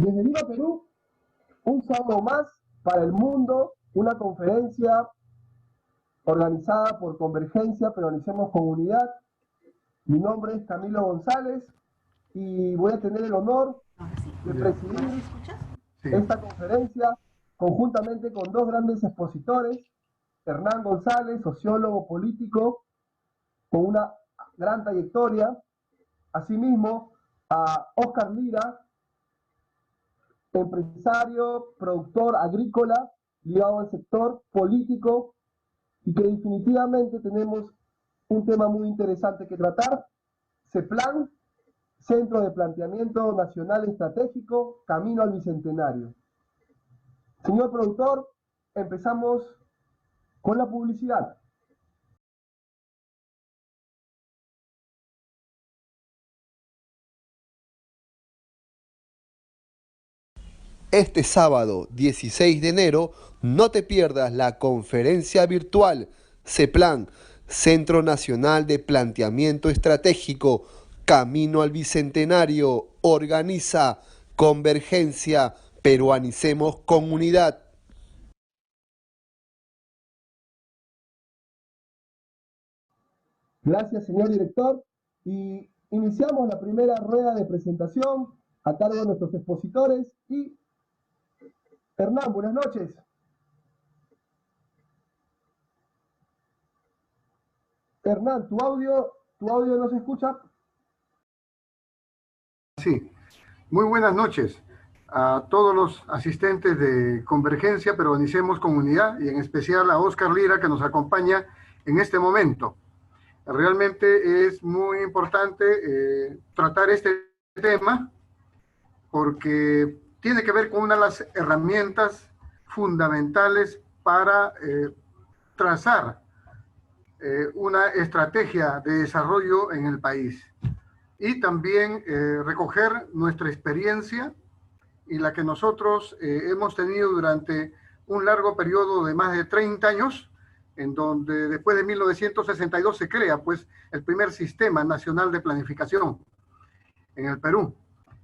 Desde Lima, Perú, un sábado más para el mundo, una conferencia organizada por Convergencia, Peronicemos con Unidad. Mi nombre es Camilo González y voy a tener el honor de presidir esta conferencia conjuntamente con dos grandes expositores, Hernán González, sociólogo político con una gran trayectoria, asimismo a Óscar Lira, empresario, productor agrícola, ligado al sector político, y que definitivamente tenemos un tema muy interesante que tratar, CEPLAN, Centro de Planteamiento Nacional Estratégico, Camino al Bicentenario. Señor productor, empezamos con la publicidad. Este sábado 16 de enero no te pierdas la conferencia virtual CEPLAN, Centro Nacional de Planteamiento Estratégico, Camino al Bicentenario, organiza Convergencia, Peruanicemos con Unidad. Gracias, señor director. Y iniciamos la primera rueda de presentación a cargo de nuestros expositores. Y Hernán, buenas noches. Hernán, tu audio no se escucha. Sí, muy buenas noches a todos los asistentes de Convergencia, Peronicemos con Unidad, y en especial a Óscar Lira, que nos acompaña en este momento. Realmente es muy importante tratar este tema porque tiene que ver con una de las herramientas fundamentales para trazar una estrategia de desarrollo en el país y también recoger nuestra experiencia y la que nosotros hemos tenido durante un largo periodo de más de 30 años, en donde después de 1962 se crea pues el primer Sistema Nacional de Planificación en el Perú,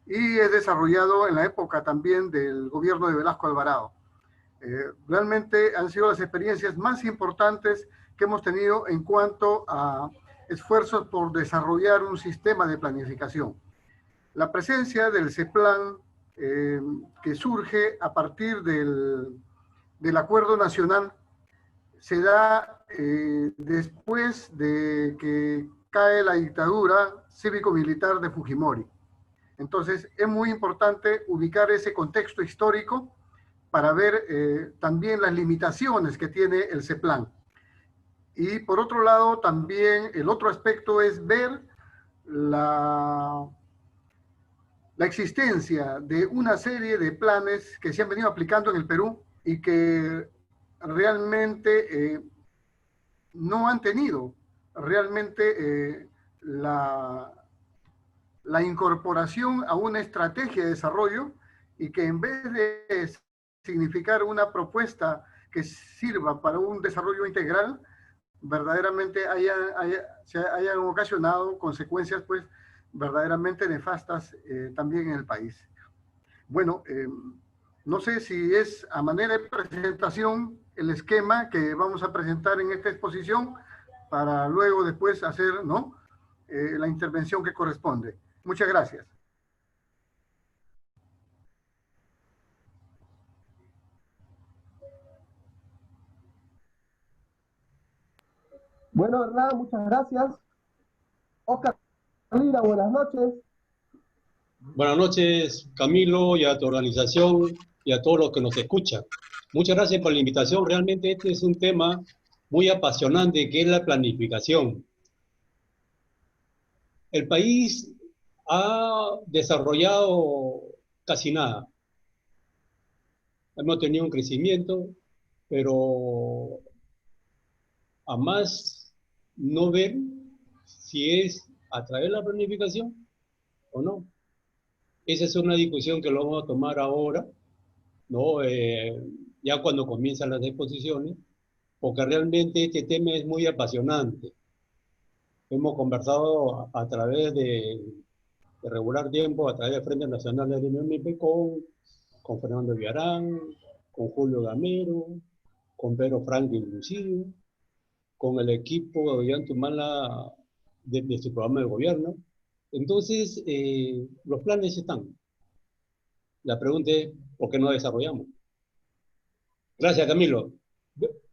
y es desarrollado en la época también del gobierno de Velasco Alvarado. Realmente han sido las experiencias más importantes que hemos tenido en cuanto a esfuerzos por desarrollar un sistema de planificación. La presencia del CEPLAN, que surge a partir del Acuerdo Nacional, se da después de que cae la dictadura cívico-militar de Fujimori. Entonces, es muy importante ubicar ese contexto histórico para ver también las limitaciones que tiene el CEPLAN. Y por otro lado, también el otro aspecto es ver la existencia de una serie de planes que se han venido aplicando en el Perú y que realmente no han tenido realmente la incorporación a una estrategia de desarrollo, y que en vez de significar una propuesta que sirva para un desarrollo integral, verdaderamente se hayan ocasionado consecuencias pues verdaderamente nefastas también en el país. Bueno, no sé si es a manera de presentación el esquema que vamos a presentar en esta exposición para luego después hacer, ¿no?, la intervención que corresponde. Muchas gracias. Bueno, Hernán, muchas gracias. Óscar Lira, buenas noches. Buenas noches, Camilo, y a tu organización y a todos los que nos escuchan. Muchas gracias por la invitación. Realmente este es un tema muy apasionante, que es la planificación. El país ha desarrollado casi nada. Hemos tenido un crecimiento, pero a más no ver si es a través de la planificación o no. Esa es una discusión que lo vamos a tomar ahora, ¿no? Ya cuando comienzan las exposiciones, porque realmente este tema es muy apasionante. Hemos conversado a través de de regular tiempo a través del Frente Nacional de MIP con Fernando Villarán, con Julio Gamero, con Pedro Franco inclusive, con el equipo de Ollanta de su programa de gobierno. Entonces, los planes están. La pregunta es, ¿por qué no desarrollamos? Gracias, Camilo.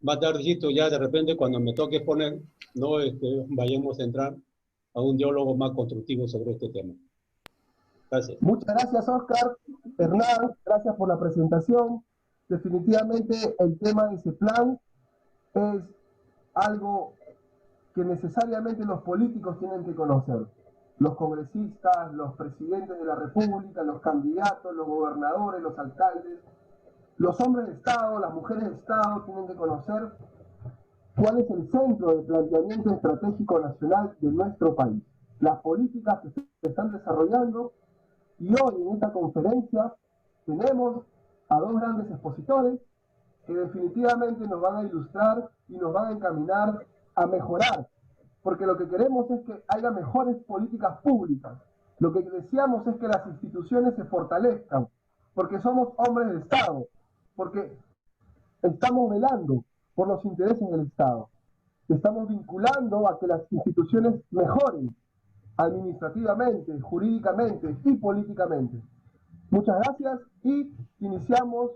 Más tardecito, ya de repente, cuando me toque exponer, no vayamos a entrar a un diálogo más constructivo sobre este tema. Gracias. Muchas gracias, Oscar. Hernán, gracias por la presentación. Definitivamente el tema de ese plan es algo que necesariamente los políticos tienen que conocer. Los congresistas, los presidentes de la República, los candidatos, los gobernadores, los alcaldes, los hombres de Estado, las mujeres de Estado tienen que conocer cuál es el centro de planteamiento estratégico nacional de nuestro país, las políticas que se están desarrollando. Y hoy en esta conferencia tenemos a dos grandes expositores que definitivamente nos van a ilustrar y nos van a encaminar a mejorar, porque lo que queremos es que haya mejores políticas públicas. Lo que deseamos es que las instituciones se fortalezcan, porque somos hombres de Estado, porque estamos velando por los intereses del Estado. Estamos vinculando a que las instituciones mejoren administrativamente, jurídicamente y políticamente. Muchas gracias y iniciamos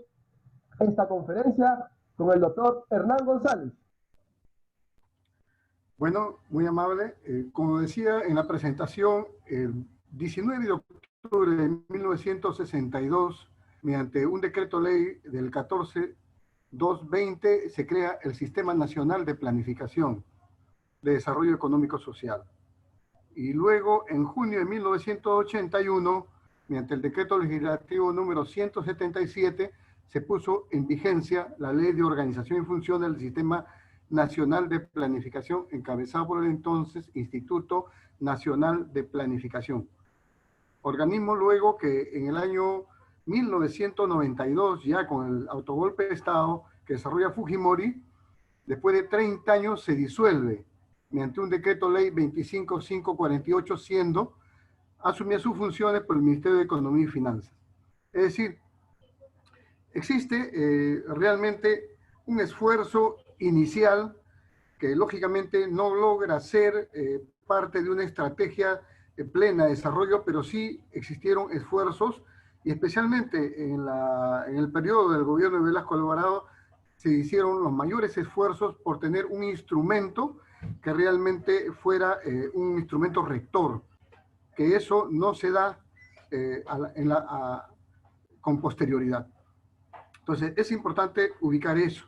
esta conferencia con el doctor Hernán González. Bueno, muy amable. Como decía en la presentación, el 19 de octubre de 1962, mediante un decreto ley del 14.220, se crea el Sistema Nacional de Planificación de Desarrollo Económico Social. Y luego, en junio de 1981, mediante el decreto legislativo número 177, se puso en vigencia la Ley de Organización y Función del Sistema Nacional de Planificación, encabezado por el entonces Instituto Nacional de Planificación. Organismo luego que en el año 1992, ya con el autogolpe de Estado que desarrolla Fujimori, después de 30 años se disuelve mediante un decreto ley 25548, siendo asumía sus funciones por el Ministerio de Economía y Finanzas. Es decir, existe realmente un esfuerzo inicial que lógicamente no logra ser parte de una estrategia plena de desarrollo, pero sí existieron esfuerzos, y especialmente en el periodo del gobierno de Velasco Alvarado se hicieron los mayores esfuerzos por tener un instrumento que realmente fuera un instrumento rector, que eso no se da con posterioridad. Entonces, es importante ubicar eso.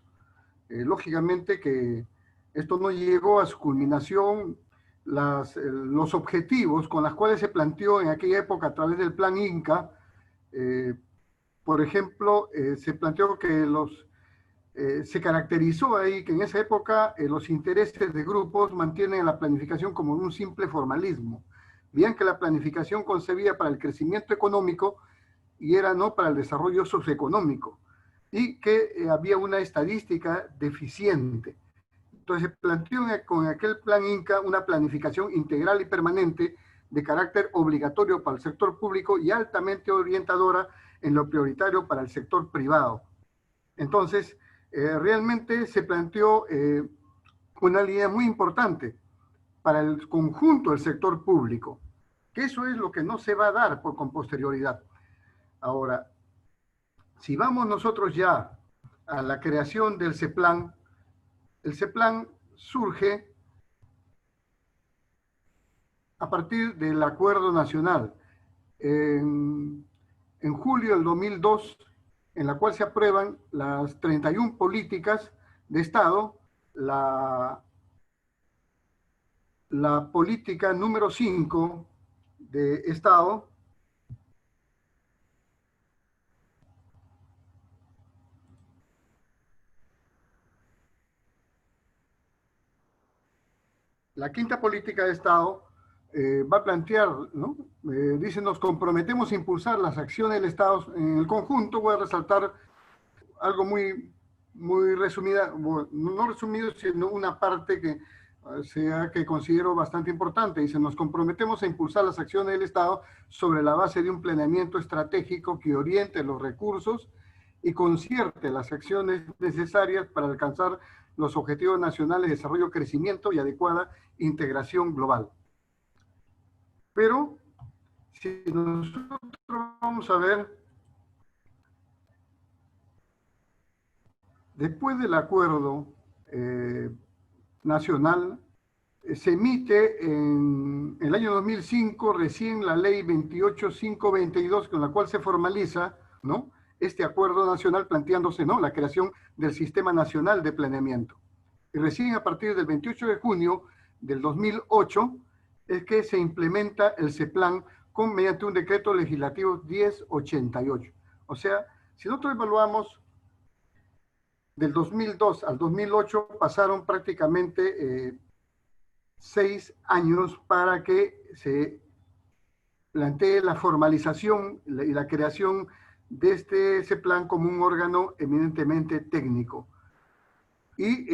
Lógicamente que esto no llegó a su culminación. Los objetivos con los cuales se planteó en aquella época a través del Plan Inca, por ejemplo, se planteó que se caracterizó ahí que en esa época los intereses de grupos mantienen la planificación como un simple formalismo. Veían que la planificación concebía para el crecimiento económico y era no para el desarrollo socioeconómico, y que había una estadística deficiente. Entonces se planteó con aquel Plan Inca una planificación integral y permanente de carácter obligatorio para el sector público y altamente orientadora en lo prioritario para el sector privado. Entonces, realmente se planteó una línea muy importante para el conjunto del sector público, que eso es lo que no se va a dar con posterioridad. Ahora, si vamos nosotros ya a la creación del CEPLAN, el CEPLAN surge a partir del Acuerdo Nacional en julio del 2002, en la cual se aprueban las 31 políticas de Estado, la política número 5 de Estado, la quinta política de Estado va a plantear, ¿no? Dice, nos comprometemos a impulsar las acciones del Estado en el conjunto. Voy a resaltar algo muy resumida, no resumido, sino una parte que sea que considero bastante importante. Dice, nos comprometemos a impulsar las acciones del Estado sobre la base de un planeamiento estratégico que oriente los recursos y concierte las acciones necesarias para alcanzar los objetivos nacionales de desarrollo, crecimiento y adecuada integración global. Pero, si nosotros vamos a ver, después del acuerdo nacional, se emite en el año 2005 recién la ley 28522, con la cual se formaliza, ¿no?, este acuerdo nacional, planteándose, ¿no?, la creación del Sistema Nacional de Planeamiento. Y recién a partir del 28 de junio del 2008 es que se implementa el CEPLAN mediante un decreto legislativo 1088. O sea, si nosotros evaluamos del 2002 al 2008, pasaron prácticamente 6 años para que se plantee la formalización y la creación de este CEPLAN como un órgano eminentemente técnico. Y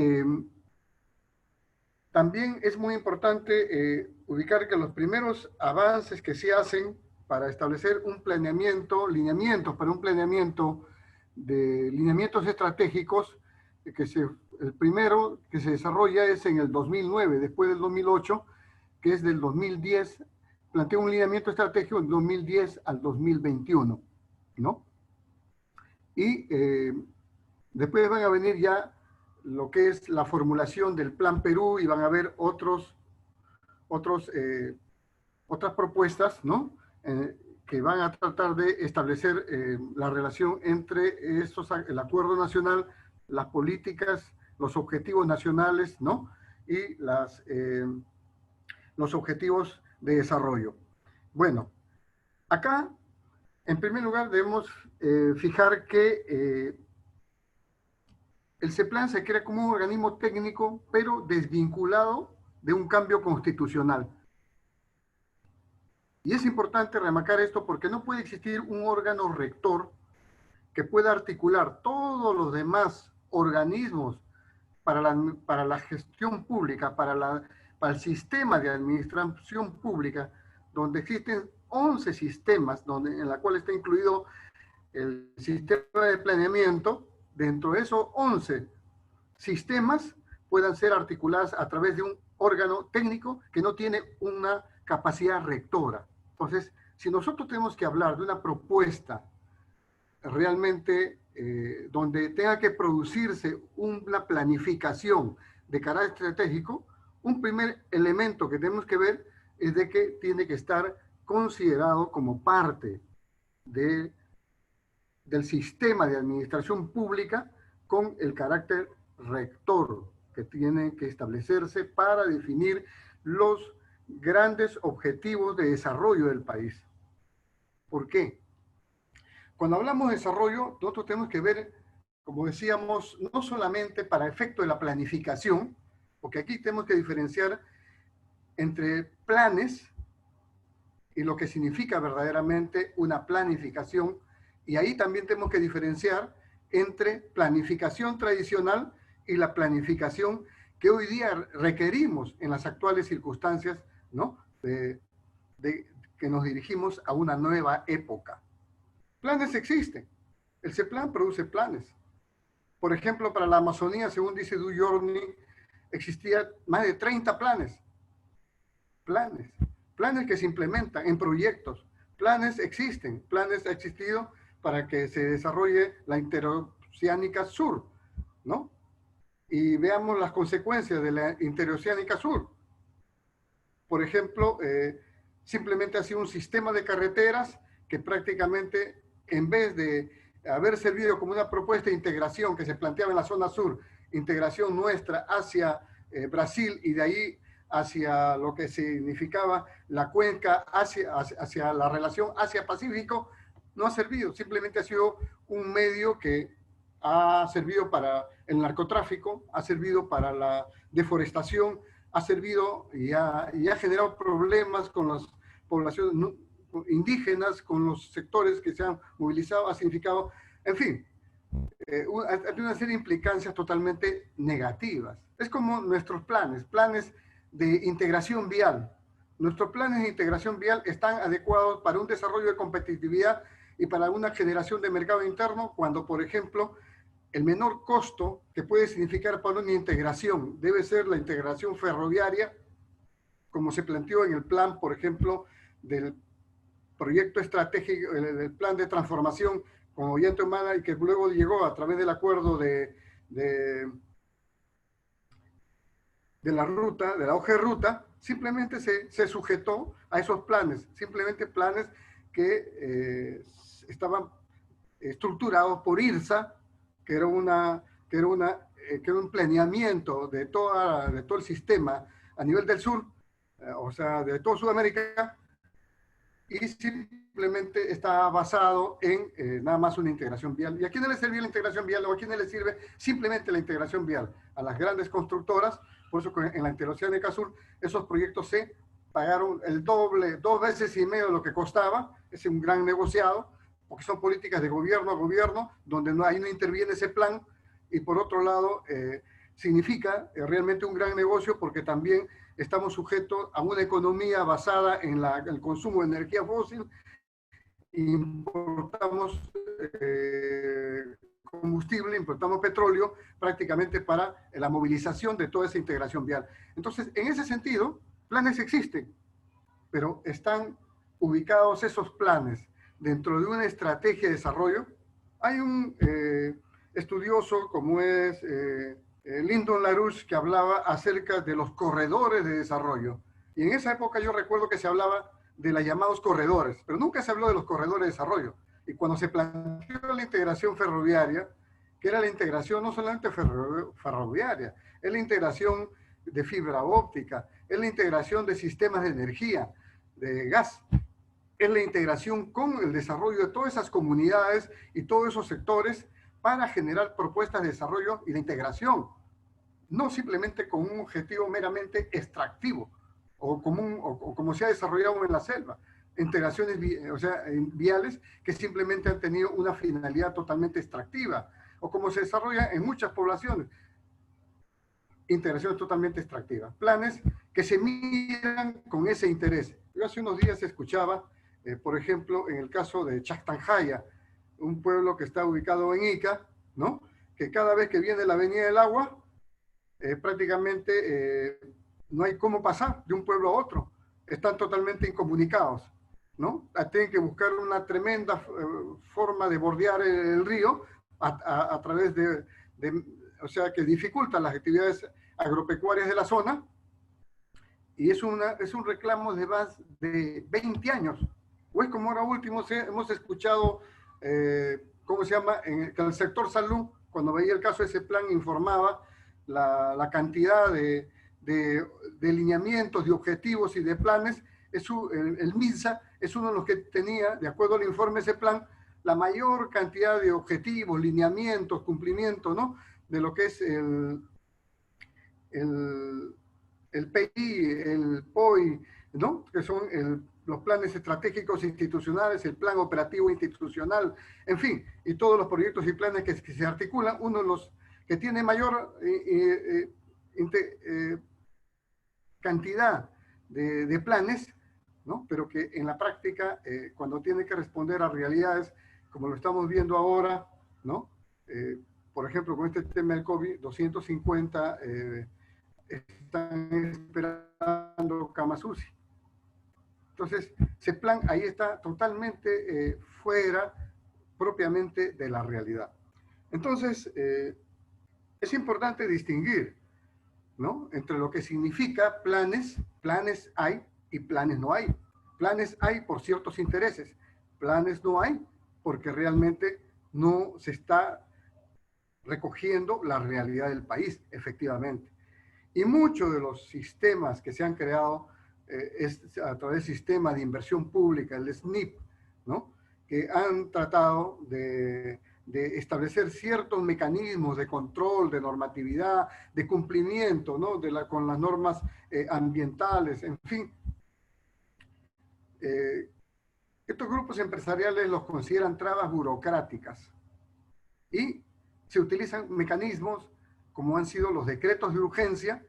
también es muy importante ubicar que los primeros avances que se hacen para establecer un planeamiento, lineamientos para un planeamiento de lineamientos estratégicos, el primero que se desarrolla es en el 2009, después del 2008, que es del 2010, plantea un lineamiento estratégico del 2010 al 2021, ¿no? Y después van a venir ya lo que es la formulación del Plan Perú, y van a haber otras propuestas, ¿no?, que van a tratar de establecer la relación entre el acuerdo nacional, las políticas, los objetivos nacionales, ¿no?, y los objetivos de desarrollo. Bueno, acá, en primer lugar, debemos fijar que el CEPLAN se crea como un organismo técnico, pero desvinculado de un cambio constitucional. Y es importante remarcar esto porque no puede existir un órgano rector que pueda articular todos los demás organismos para la gestión pública, para el sistema de administración pública, donde existen 11 sistemas, en la cual está incluido el sistema de planeamiento. Dentro de esos 11 sistemas puedan ser articulados a través de un órgano técnico que no tiene una capacidad rectora. Entonces, si nosotros tenemos que hablar de una propuesta realmente donde tenga que producirse una planificación de carácter estratégico, un primer elemento que tenemos que ver es de que tiene que estar considerado como parte del sistema de administración pública con el carácter rector que tiene que establecerse para definir los grandes objetivos de desarrollo del país. ¿Por qué? Cuando hablamos de desarrollo, nosotros tenemos que ver, como decíamos, no solamente para efecto de la planificación, porque aquí tenemos que diferenciar entre planes y lo que significa verdaderamente una planificación, y ahí también tenemos que diferenciar entre planificación tradicional y la planificación que hoy día requerimos en las actuales circunstancias, ¿no?, que nos dirigimos a una nueva época. Planes existen. El CEPLAN produce planes. Por ejemplo, para la Amazonía, según dice Du Journey, existían más de 30 planes. Planes que se implementan en proyectos. Planes existen. Planes han existido para que se desarrolle la Interoceánica Sur, ¿no? Y veamos las consecuencias de la Interoceánica Sur. Por ejemplo, simplemente ha sido un sistema de carreteras que prácticamente, en vez de haber servido como una propuesta de integración que se planteaba en la zona sur, integración nuestra hacia Brasil y de ahí hacia lo que significaba la cuenca, hacia la relación Asia-Pacífico, no ha servido. Simplemente ha sido un medio que ha servido para el narcotráfico, ha servido para la deforestación, ha servido y ha generado problemas con las poblaciones indígenas, con los sectores que se han movilizado, ha significado, en fin, una serie de implicancias totalmente negativas. Es como nuestros planes de integración vial. Nuestros planes de integración vial están adecuados para un desarrollo de competitividad y para una generación de mercado interno cuando, por ejemplo, el menor costo que puede significar para una integración debe ser la integración ferroviaria, como se planteó en el plan, por ejemplo, del proyecto estratégico, el plan de transformación con Ollanta Humala y que luego llegó a través del acuerdo de la ruta, de la hoja de ruta, simplemente se sujetó a esos planes, simplemente planes que estaban estructurados por IRSA, que era un planeamiento de todo el sistema a nivel del sur, o sea, de toda Sudamérica, y simplemente está basado en nada más una integración vial. ¿Y a quiénes les sirve la integración vial o a quiénes les sirve simplemente la integración vial? A las grandes constructoras. Por eso en la interoceánica sur esos proyectos se pagaron el doble, 2 veces y medio de lo que costaba. Es un gran negociado, porque son políticas de gobierno a gobierno, donde ahí no interviene ese plan, y por otro lado significa realmente un gran negocio, porque también estamos sujetos a una economía basada en el consumo de energía fósil, importamos combustible, importamos petróleo prácticamente para la movilización de toda esa integración vial. Entonces, en ese sentido, planes existen, pero están ubicados esos planes dentro de una estrategia de desarrollo. Hay un estudioso como es Lyndon LaRouche que hablaba acerca de los corredores de desarrollo. Y en esa época yo recuerdo que se hablaba de los llamados corredores, pero nunca se habló de los corredores de desarrollo. Y cuando se planteó la integración ferroviaria, que era la integración no solamente ferroviaria, es la integración de fibra óptica, es la integración de sistemas de energía, de gas, es la integración con el desarrollo de todas esas comunidades y todos esos sectores para generar propuestas de desarrollo y de integración, no simplemente con un objetivo meramente extractivo o como se ha desarrollado en la selva, integraciones viales que simplemente han tenido una finalidad totalmente extractiva, o como se desarrolla en muchas poblaciones, integraciones totalmente extractivas, planes que se miran con ese interés. Yo hace unos días escuchaba, por ejemplo, en el caso de Chactanjaya, un pueblo que está ubicado en Ica, ¿no? Que cada vez que viene la Avenida del Agua, prácticamente no hay cómo pasar de un pueblo a otro. Están totalmente incomunicados, ¿no? Tienen que buscar una tremenda forma de bordear el río a través o sea, que dificulta las actividades agropecuarias de la zona, y es un reclamo de más de 20 años. O es como ahora último hemos escuchado, ¿cómo se llama? Que el sector salud, cuando veía el caso de ese plan, informaba la cantidad de lineamientos, de objetivos y de planes. El MINSA es uno de los que tenía, de acuerdo al informe de ese plan, la mayor cantidad de objetivos, lineamientos, cumplimiento, ¿no? De lo que es el PI, el POI, ¿no? Que son los planes estratégicos institucionales, el plan operativo institucional, en fin, y todos los proyectos y planes que se articulan. Uno de los que tiene mayor cantidad de planes, ¿no? Pero que en la práctica, cuando tiene que responder a realidades, como lo estamos viendo ahora, ¿no? Por ejemplo, con este tema del COVID, 250 están esperando camas UCI. Entonces, ese plan ahí está totalmente fuera propiamente de la realidad. Entonces, es importante distinguir, ¿no? Entre lo que significa planes hay y planes no hay. Planes hay por ciertos intereses, planes no hay porque realmente no se está recogiendo la realidad del país, efectivamente. Y muchos de los sistemas que se han creado es a través del sistema de inversión pública, el SNIP, ¿no? Que han tratado de establecer ciertos mecanismos de control, de normatividad, de cumplimiento, ¿no? Con las normas ambientales, en fin. Estos grupos empresariales los consideran trabas burocráticas y se utilizan mecanismos como han sido los decretos de urgencia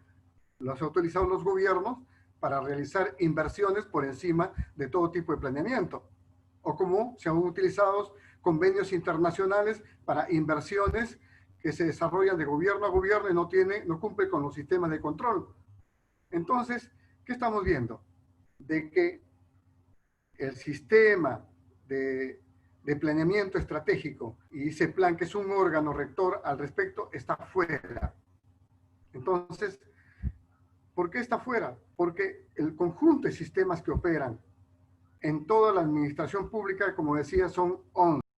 los ha utilizado los gobiernos para realizar inversiones por encima de todo tipo de planeamiento, o como se han utilizado convenios internacionales para inversiones que se desarrollan de gobierno a gobierno y no cumple con los sistemas de control. Entonces, ¿qué estamos viendo? De que el sistema de planeamiento estratégico y ese plan, que es un órgano rector al respecto, está fuera. Entonces, ¿por qué está fuera? Porque el conjunto de sistemas que operan en toda la administración pública, como decía, son 11.